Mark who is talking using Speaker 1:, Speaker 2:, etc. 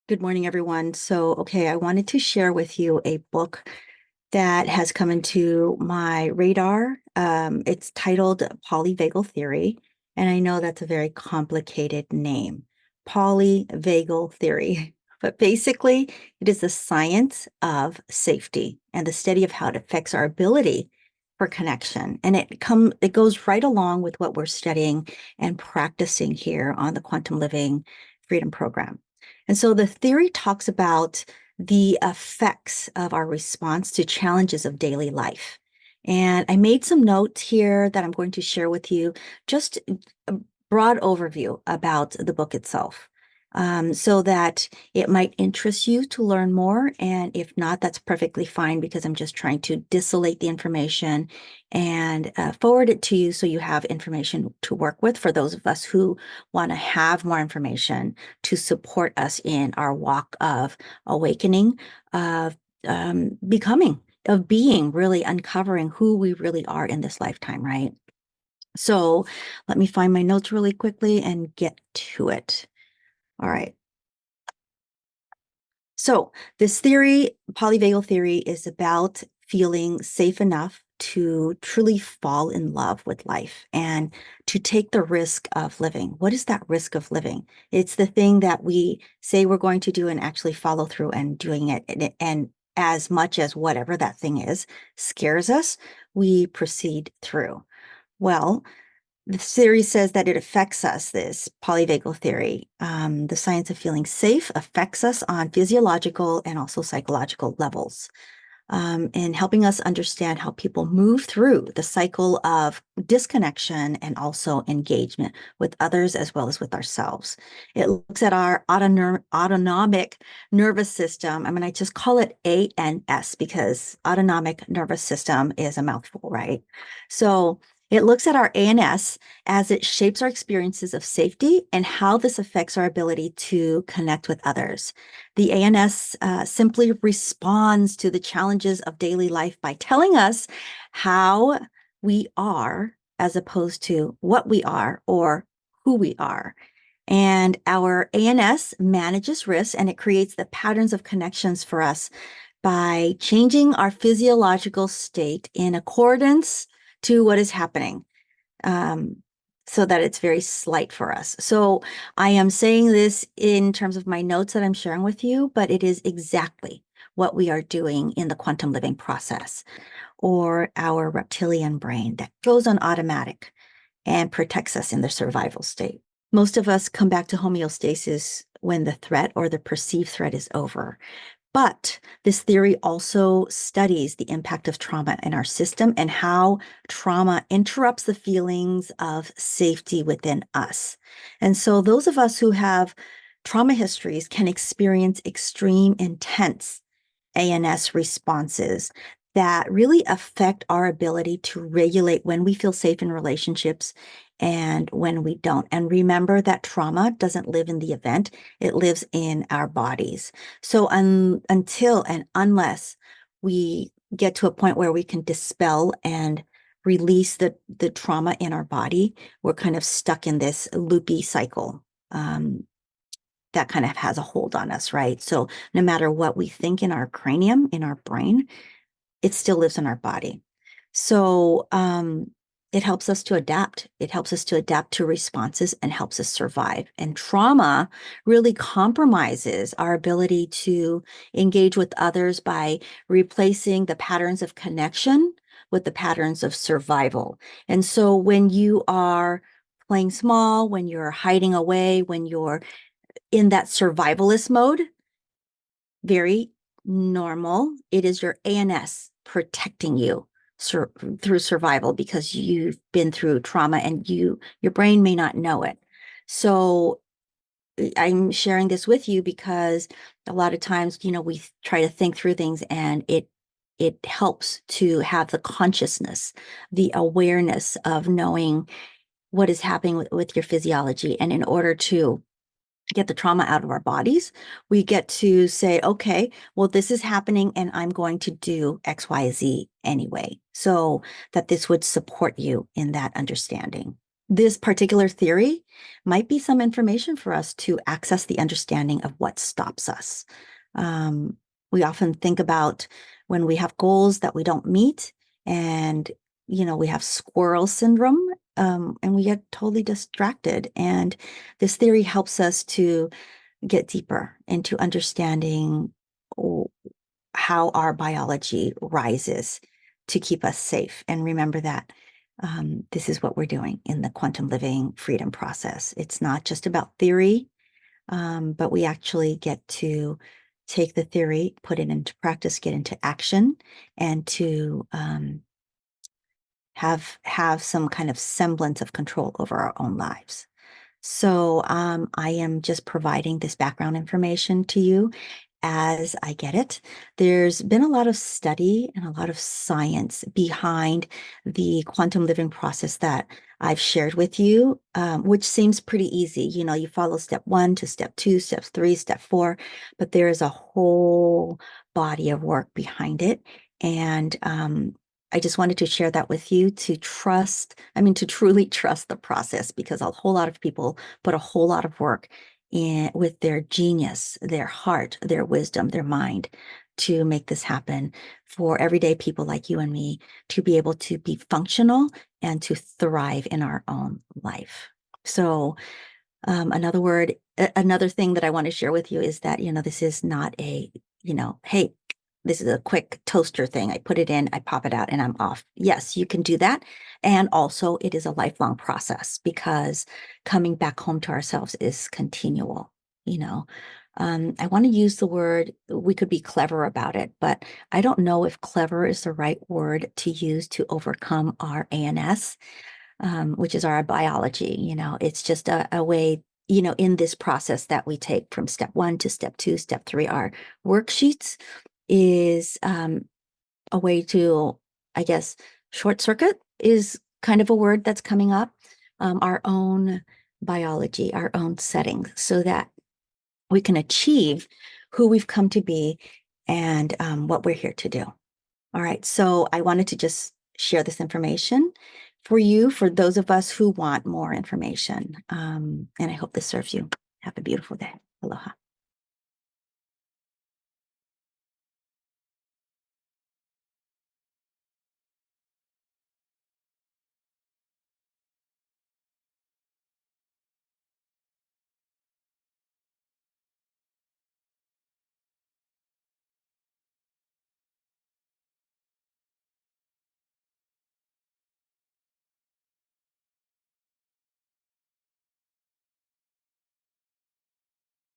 Speaker 1: Good morning, everyone. I wanted to share with you a book that has come into my radar. It's titled Polyvagal Theory, and I know that's a very complicated name, Polyvagal Theory. But basically, it is the science of safety and the study of how it affects our ability for connection. And it goes right along with what we're studying and practicing here on the Quantum Living Freedom Program. And so the theory talks about the effects of our response to challenges of daily life. And I made some notes here that I'm going to share with you, just a broad overview about the book itself, so that it might interest you to learn more. And if not, that's perfectly fine because I'm just trying to distillate the information and forward it to you so you have information to work with for those of us who want to have more information to support us in our walk of awakening, of becoming, of being, really uncovering who we really are in this lifetime, right? So let me find my notes really quickly and get to it. All right. So this theory, polyvagal theory, is about feeling safe enough to truly fall in love with life and to take the risk of living. What is that risk of living? It's the thing that we say we're going to do and actually follow through and doing it. And as much as whatever that thing is scares us, we proceed through. Well, the theory says that it affects us, this polyvagal theory. The science of feeling safe affects us on physiological and also psychological levels, in helping us understand how people move through the cycle of disconnection and also engagement with others as well as with ourselves. It looks at our autonomic nervous system. I mean, I just call it ANS because autonomic nervous system is a mouthful, right? So it looks at our ANS as it shapes our experiences of safety and how this affects our ability to connect with others. The ANS simply responds to the challenges of daily life by telling us how we are as opposed to what we are or who we are. And our ANS manages risks and it creates the patterns of connections for us by changing our physiological state in accordance to what is happening, so that it's very slight for us. So I am saying this in terms of my notes that I'm sharing with you, but it is exactly what we are doing in the quantum living process, or our reptilian brain that goes on automatic and protects us in the survival state. Most of us come back to homeostasis when the threat or the perceived threat is over. But this theory also studies the impact of trauma in our system and how trauma interrupts the feelings of safety within us. And so those of us who have trauma histories can experience extreme, intense ANS responses that really affect our ability to regulate when we feel safe in relationships and when we don't. And remember that trauma doesn't live in the event, it lives in our bodies. So until and unless we get to a point where we can dispel and release the trauma in our body, we're kind of stuck in this loopy cycle. That kind of has a hold on us, right? So no matter what we think in our cranium, in our brain, it still lives in our body. So it helps us to adapt. It helps us to adapt to responses and helps us survive. And trauma really compromises our ability to engage with others by replacing the patterns of connection with the patterns of survival. And so when you are playing small, when you're hiding away, when you're in that survivalist mode, very normal. It is your ANS protecting you through survival because you've been through trauma and your brain may not know it. So I'm sharing this with you because a lot of times, we try to think through things and it helps to have the consciousness, the awareness of knowing what is happening with your physiology. And in order to get the trauma out of our bodies, we get to say, okay, well, this is happening and I'm going to do X, Y, Z anyway. So that this would support you in that understanding. This particular theory might be some information for us to access the understanding of what stops us. Um, we often think about when we have goals that we don't meet, and we have squirrel syndrome, and we get totally distracted. And this theory helps us to get deeper into understanding how our biology rises to keep us safe. And remember that this is what we're doing in the quantum living freedom process. It's not just about theory, but we actually get to take the theory, put it into practice, get into action, and to have some kind of semblance of control over our own lives. So I am just providing this background information to you as I get it. There's been a lot of study and a lot of science behind the quantum living process that I've shared with you, which seems pretty easy. You follow step 1 to step 2, step 3, step 4, but there is a whole body of work behind it. And I just wanted to share that with you to to truly trust the process, because a whole lot of people put a whole lot of work in with their genius, their heart, their wisdom, their mind to make this happen for everyday people like you and me to be able to be functional and to thrive in our own life. So, another thing that I want to share with you is that, this is not hey, this is a quick toaster thing. I put it in, I pop it out, and I'm off. Yes, you can do that. And also, it is a lifelong process, because coming back home to ourselves is continual. I want to use the word, we could be clever about it, but I don't know if clever is the right word to use to overcome our ANS, which is our biology. It's just a way, in this process that we take from step 1 to step 2, step 3, our worksheets is a way to, I guess, short circuit is kind of a word that's coming up, our own biology, our own settings, so that we can achieve who we've come to be and what we're here to do. All right. So I wanted to just share this information for you, for those of us who want more information. And I hope this serves you. Have a beautiful day. Aloha.